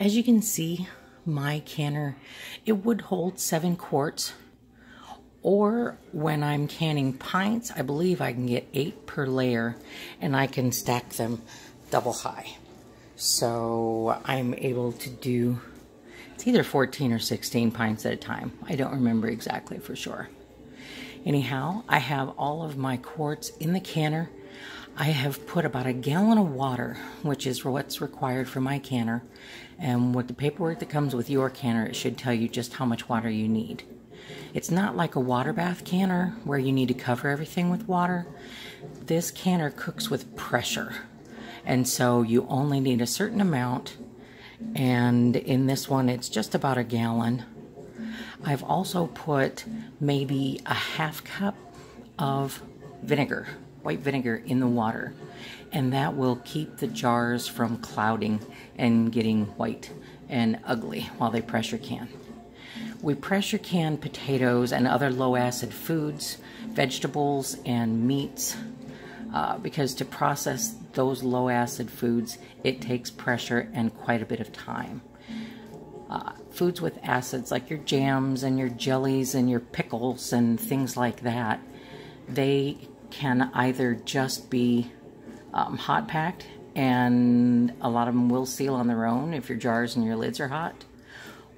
As you can see, my canner, it would hold 7 quarts, or when I'm canning pints, I believe I can get 8 per layer, and I can stack them double high. So I'm able to do, it's either 14 or 16 pints at a time. I don't remember exactly for sure. Anyhow, I have all of my quarts in the canner. I have put about a gallon of water, which is what's required for my canner. And with the paperwork that comes with your canner, it should tell you just how much water you need. It's not like a water bath canner where you need to cover everything with water. This canner cooks with pressure. And so you only need a certain amount. And in this one, it's just about a gallon. I've also put maybe a half cup of vinegar, white vinegar, in the water, and that will keep the jars from clouding and getting white and ugly while they pressure can. We pressure can potatoes and other low acid foods, vegetables and meats, because to process those low acid foods, it takes pressure and quite a bit of time. Foods with acids like your jams and your jellies and your pickles and things like that, they can either just be hot packed, and a lot of them will seal on their own if your jars and your lids are hot,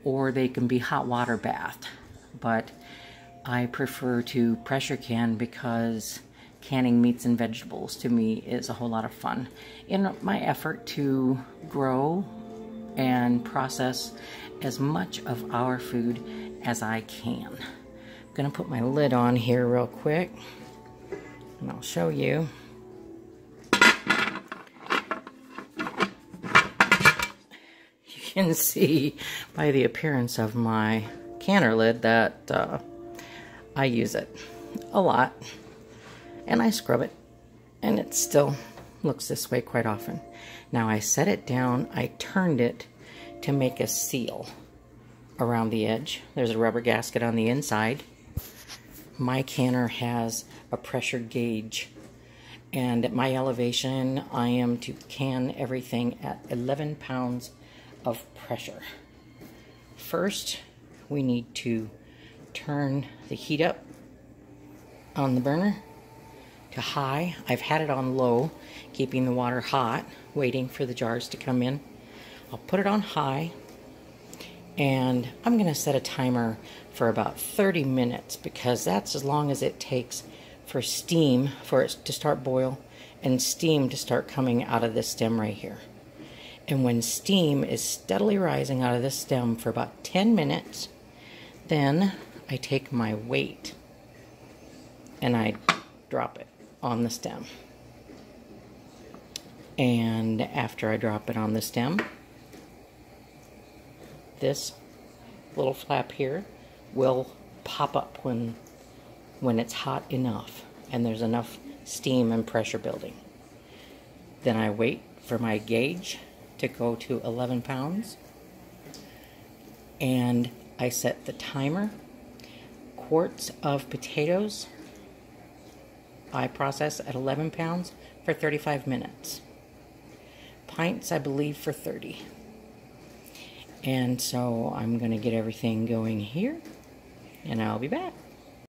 or they can be hot water bathed. But I prefer to pressure can because canning meats and vegetables to me is a whole lot of fun. In my effort to grow and process as much of our food as I can. I'm gonna put my lid on here real quick and I'll show you. You can see by the appearance of my canner lid that I use it a lot, and I scrub it, and it still looks this way quite often. Now I set it down, I turned it to make a seal around the edge. There's a rubber gasket on the inside. My canner has a pressure gauge, and at my elevation I am to can everything at 11 pounds of pressure. First, we need to turn the heat up on the burner to high. I've had it on low, keeping the water hot, waiting for the jars to come in. I'll put it on high, and I'm going to set a timer for about 30 minutes because that's as long as it takes for steam for it to start boil and steam to start coming out of this stem right here. And when steam is steadily rising out of this stem for about 10 minutes, then I take my weight and I drop it on the stem. And after I drop it on the stem, this little flap here will pop up when it's hot enough and there's enough steam and pressure building. Then I wait for my gauge to go to 11 pounds and I set the timer. Quarts of potatoes I process at 11 pounds for 35 minutes. Pints, I believe, for 30. And so I'm going to get everything going here, and I'll be back.